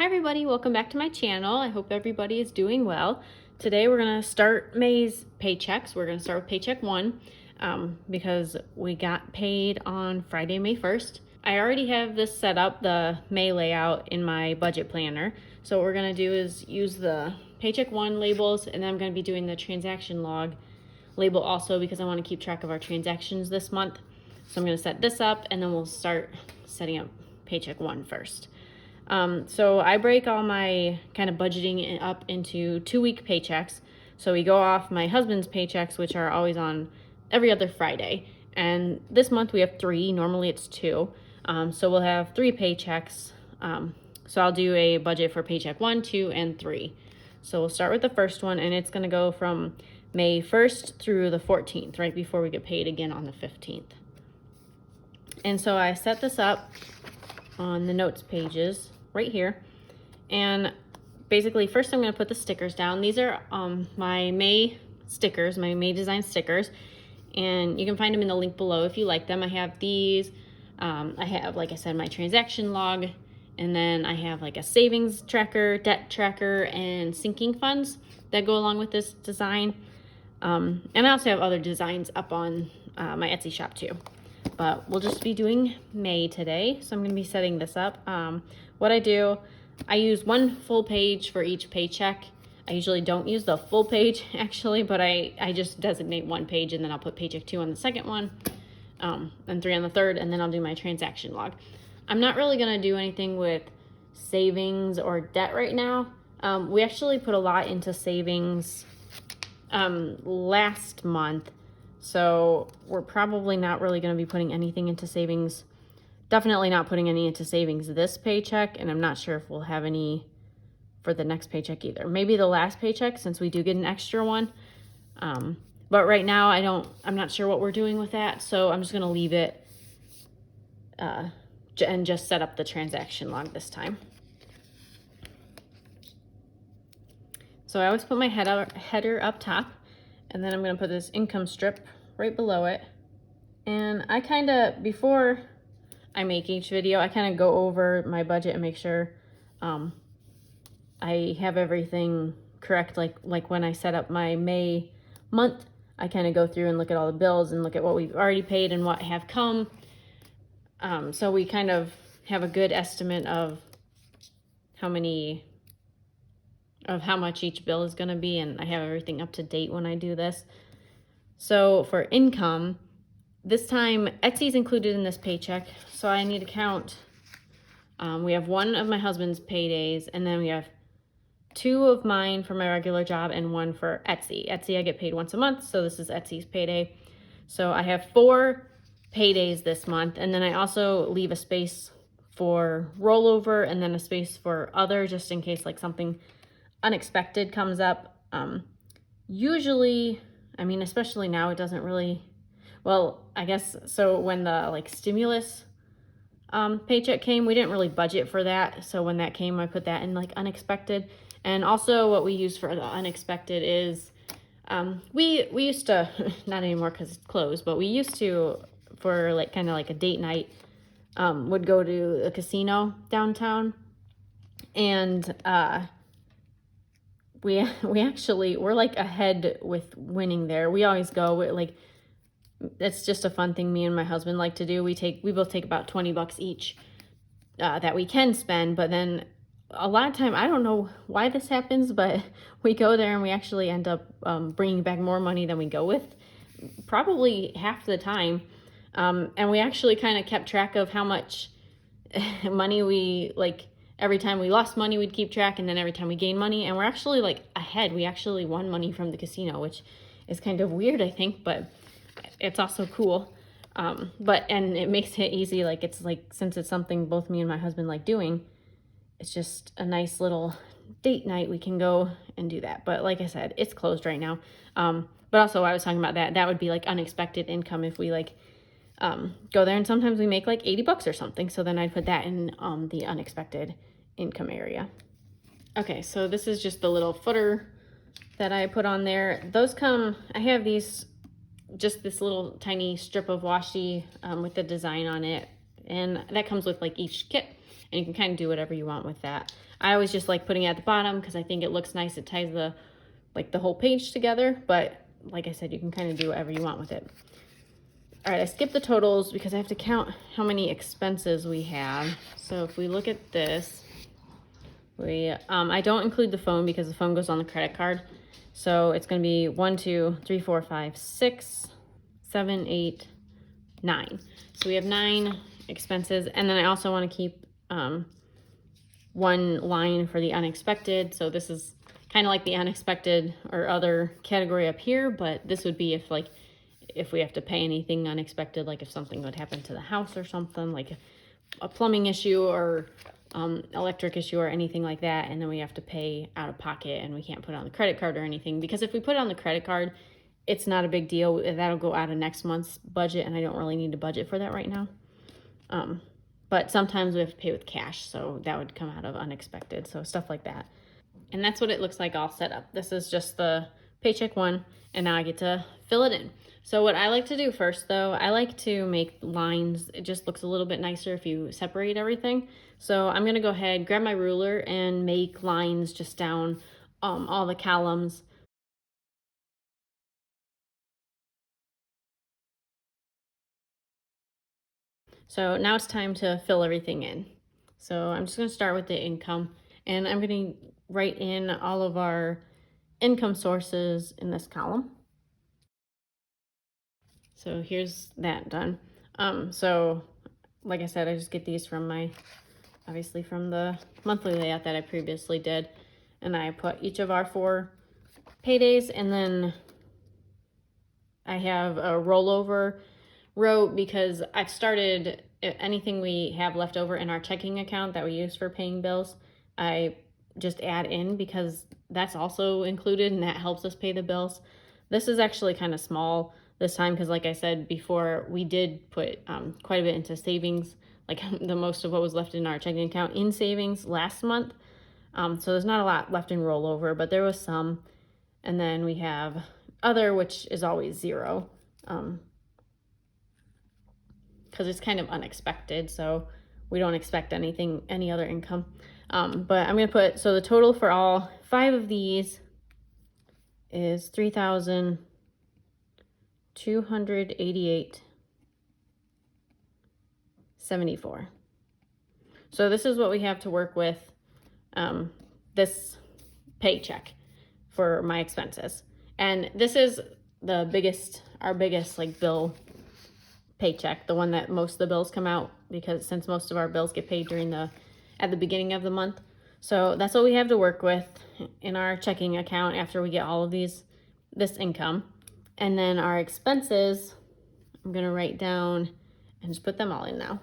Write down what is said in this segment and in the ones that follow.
everybody, welcome back to my channel. I hope everybody is doing well. Today we're going to start May's paychecks. We're going to start with Paycheck One because we got paid on Friday, May 1st. I already have this set up, the May layout, in my budget planner. So what we're going to do is use the Paycheck One labels, and then I'm going to be doing the transaction log label also because I want to keep track of our transactions this month. So I'm going to set this up, and then we'll start setting up Paycheck One first. So I break all my kind of budgeting up into 2-week paychecks. So we go off my husband's paychecks, which are always on every other Friday. And this month we have 3, normally it's 2. So we'll have 3 paychecks. So I'll do a budget for Paycheck 1, 2, and 3. So we'll start with the first one, and it's going to go from May 1st through the 14th, right before we get paid again on the 15th. And so I set this up on the notes pages right here, and basically first I'm going to put the stickers down. These are my May stickers, my May design stickers, and you can find them in the link below if you like them. I have these. I have, like I said, my transaction log, and then I have like a savings tracker, debt tracker, and sinking funds that go along with this design. And I also have other designs up on my Etsy shop too. But we'll just be doing May today, so I'm going to be setting this up. What I do, I use one full page for each paycheck. I usually don't use the full page, actually, but I just designate one page, and then I'll put Paycheck 2 on the second one, and 3 on the third, and then I'll do my transaction log. I'm not really going to do anything with savings or debt right now. We actually put a lot into savings last month. So we're probably not really going to be putting anything into savings. Definitely not putting any into savings this paycheck, and I'm not sure if we'll have any for the next paycheck either. Maybe the last paycheck, since we do get an extra one. But right now I'm not sure what we're doing with that, so I'm just going to leave it and just set up the transaction log this time. So I always put my header up top, and then I'm going to put this income strip right below it. And I kind of, before I make each video, I kind of go over my budget and make sure I have everything correct. Like when I set up my May month, I kind of go through and look at all the bills and look at what we've already paid and what have come. So we kind of have a good estimate of how much each bill is going to be, and I have everything up to date when I do this. So for income, this time Etsy's included in this paycheck, so I need to count. We have 1 of my husband's paydays, and then we have 2 of mine for my regular job and 1 for Etsy. Etsy I get paid once a month, so this is Etsy's payday. So I have 4 paydays this month, and then I also leave a space for rollover and then a space for other, just in case like something unexpected comes up. Usually, I mean, especially now, it doesn't really, well, I guess, so when the stimulus paycheck came, we didn't really budget for that. So when that came, I put that in unexpected. And also what we use for the unexpected is, we used to, not anymore because it's closed, but we used to, for kind of like a date night, would go to a casino downtown, and we're ahead with winning there. We always go, it's just a fun thing me and my husband like to do. We both take about $20 each that we can spend, but then a lot of time, I don't know why this happens, but we go there and we actually end up bringing back more money than we go with, probably half the time. And we actually kind of kept track of how much money we, every time we lost money, we'd keep track, and then every time we gained money, and we're actually ahead. We actually won money from the casino, which is kind of weird, I think, but it's also cool. And it makes it easy. Since it's something both me and my husband like doing, it's just a nice little date night. We can go and do that. But like I said, it's closed right now. But also I was talking about that would be unexpected income if we go there, and sometimes we make $80 or something. So then I'd put that in the unexpected income area. Okay, so this is just the little footer that I put on there. Those come, I have these, just this little tiny strip of washi with the design on it, and that comes with each kit. and you can kind of do whatever you want with that. I always just like putting it at the bottom because I think it looks nice. It ties the whole page together, but like I said, you can kind of do whatever you want with it. All right, I skipped the totals because I have to count how many expenses we have. So if we look at this, I don't include the phone because the phone goes on the credit card. So it's going to be 1, 2, 3, 4, 5, 6, 7, 8, 9. So we have 9 expenses. And then I also want to keep one line for the unexpected. So this is kind of like the unexpected or other category up here, but this would be if we have to pay anything unexpected, like if something would happen to the house or something, like a plumbing issue or electric issue or anything like that, and then we have to pay out of pocket and we can't put it on the credit card or anything, because if we put it on the credit card, it's not a big deal. That'll go out of next month's budget, and I don't really need to budget for that right now. But sometimes we have to pay with cash, so that would come out of unexpected, so stuff like that. And that's what it looks like all set up. This is just the Paycheck One, and now I get to fill it in. So what I like to do first, though, I like to make lines. It just looks a little bit nicer if you separate everything. So I'm going to go ahead, grab my ruler, and make lines just down all the columns. So now it's time to fill everything in. So I'm just going to start with the income, and I'm going to write in all of our income sources in this column. So here's that done. So like I said, I just get these from obviously from the monthly layout that I previously did. And I put each of our 4 paydays, and then I have a rollover row because I've started anything we have left over in our checking account that we use for paying bills. I just add in because that's also included and that helps us pay the bills. This is actually kind of small this time because, like I said before, we did put quite a bit into savings, like the most of what was left in our checking account in savings last month. So there's not a lot left in rollover, but there was some. And then we have other, which is always 0, because it's kind of unexpected, so we don't expect any other income. But I'm going to put, so the total for all 5 of these is $3,288.74. So this is what we have to work with this paycheck for my expenses. And this is our biggest like bill paycheck, the one that most of the bills come out, because since most of our bills get paid at the beginning of the month. So that's what we have to work with in our checking account after we get all of this income. And then our expenses, I'm going to write down and just put them all in now.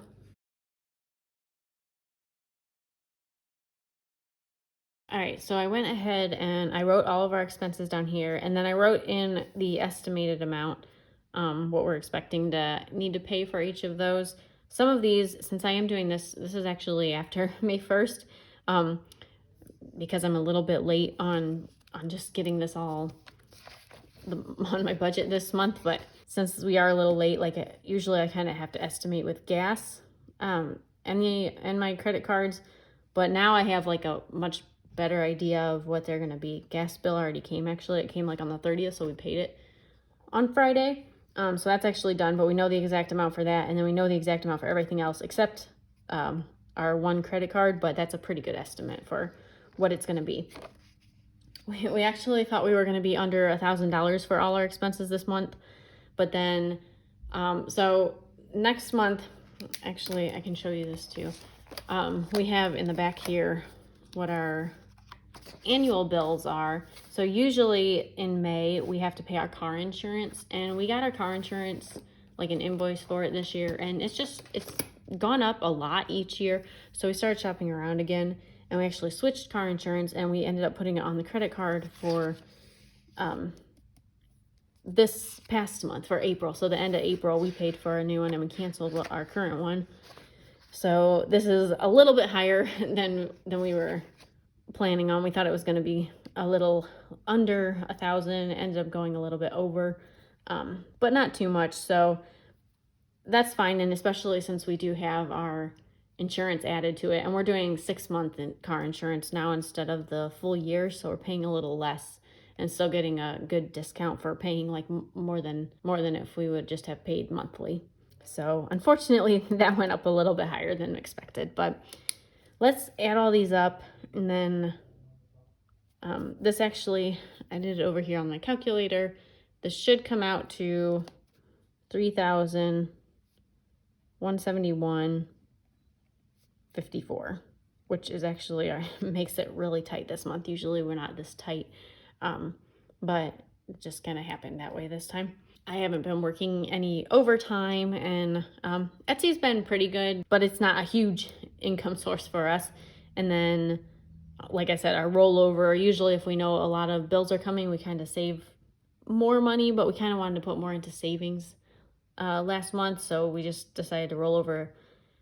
All right, so I went ahead and I wrote all of our expenses down here, and then I wrote in the estimated amount, what we're expecting to need to pay for each of those. Some of these, since I am doing this is actually after May 1st, because I'm a little bit late on just getting this all on my budget this month, but since we are a little late, usually I kind of have to estimate with gas and my credit cards, but now I have like a much better idea of what they're going to be. Gas bill already came, actually. It came like on the 30th, so we paid it on Friday. So that's actually done, but we know the exact amount for that, and then we know the exact amount for everything else except our one credit card, but that's a pretty good estimate for what it's going to be. We actually thought we were going to be under $1,000 for all our expenses this month, but then, so next month, actually, I can show you this too. We have in the back here what our annual bills are. So usually in May we have to pay our car insurance, and we got our car insurance, like an invoice for it this year, and it's gone up a lot each year. So we started shopping around again, and we actually switched car insurance, and we ended up putting it on the credit card for this past month, for April. So the end of April we paid for a new one, and we canceled our current one. So this is a little bit higher than we were planning on. We thought it was going to be a little under 1,000. It ended up going a little bit over, but not too much. So that's fine. And especially since we do have our insurance added to it, and we're doing 6-month car insurance now instead of the full year, so we're paying a little less and still getting a good discount for paying like more than if we would just have paid monthly. So unfortunately that went up a little bit higher than expected, but let's add all these up. And then this actually, I did it over here on my calculator. This should come out to $3,171.54, which is actually makes it really tight this month. Usually we're not this tight, but it just kind of happened that way this time. I haven't been working any overtime, and Etsy's been pretty good, but it's not a huge income source for us. And then, like I said, our rollover, usually if we know a lot of bills are coming, we kind of save more money, but we kind of wanted to put more into savings last month, so we just decided to roll over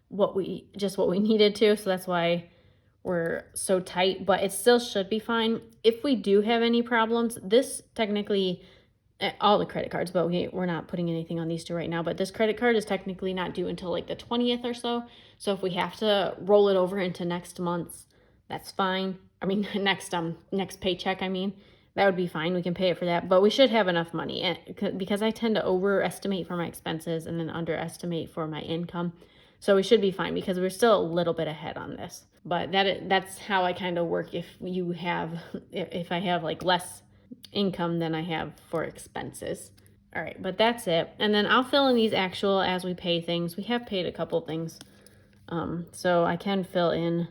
what we needed to. So that's why we're so tight, but it still should be fine. If we do have any problems, this technically, all the credit cards, but we're not putting anything on these two right now, but this credit card is technically not due until like the 20th or so. So if we have to roll it over into next month's, that's fine. I mean, next paycheck, I mean, that would be fine. We can pay it for that, but we should have enough money, and because I tend to overestimate for my expenses and then underestimate for my income. So we should be fine because we're still a little bit ahead on this. But that's how I kind of work. If I have like less income than I have for expenses. All right, but that's it. And then I'll fill in these actual as we pay things. We have paid a couple things. So I can fill in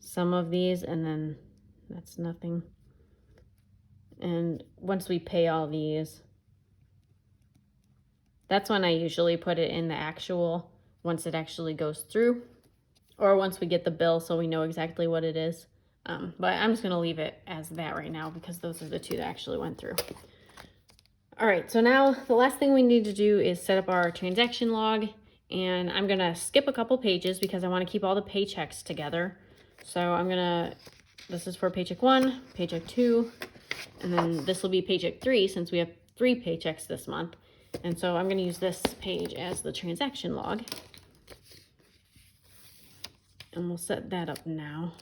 some of these, and then that's nothing. And once we pay all these, that's when I usually put it in the actual, once it actually goes through, or once we get the bill so we know exactly what it is. But I'm just going to leave it as that right now because those are the two that actually went through. All right, so now the last thing we need to do is set up our transaction log, and I'm going to skip a couple pages because I want to keep all the paychecks together. So this is for paycheck 1, paycheck 2, and then this will be paycheck 3 since we have 3 paychecks this month. And so I'm going to use this page as the transaction log. And we'll set that up now.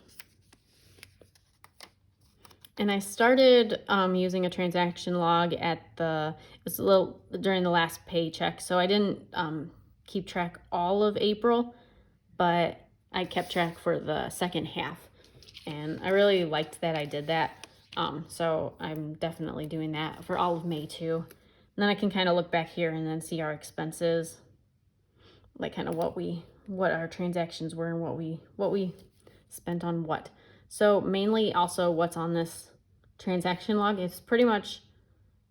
And I started using a transaction log during the last paycheck. So I didn't keep track all of April, but I kept track for the second half. And I really liked that I did that. So I'm definitely doing that for all of May too. And then I can kind of look back here and then see our expenses, like kind of what our transactions were and what we spent on what. So mainly also what's on this transaction log is pretty much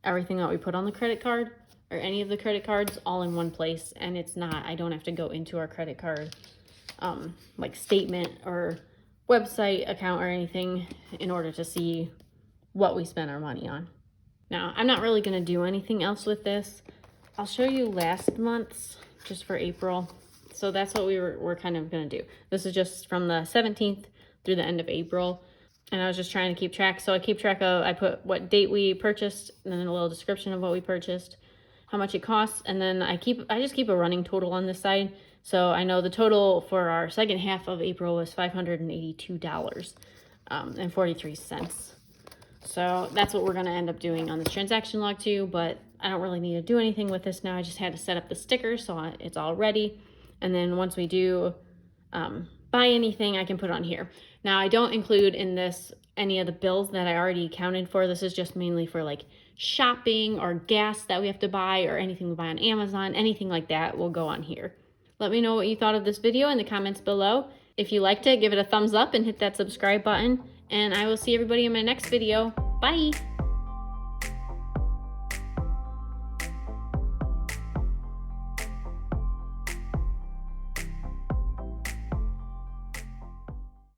everything that we put on the credit card or any of the credit cards all in one place. And I don't have to go into our credit card like statement or website account or anything in order to see what we spent our money on. Now, I'm not really going to do anything else with this. I'll show you last month's just for April. So that's what we're kind of going to do. This is just from the 17th through the end of April. And I was just trying to keep track. So I keep track of, I put what date we purchased and then a little description of what we purchased, how much it costs. And then I just keep a running total on this side. So I know the total for our second half of April was $582.43. So that's what we're going to end up doing on this transaction log too, but I don't really need to do anything with this now. I just had to set up the sticker so it's all ready. And then once we do buy anything, I can put it on here. Now, I don't include in this any of the bills that I already accounted for. This is just mainly for like shopping or gas that we have to buy or anything we buy on Amazon. Anything like that will go on here. Let me know what you thought of this video in the comments below. If you liked it, give it a thumbs up and hit that subscribe button. And I will see everybody in my next video. Bye!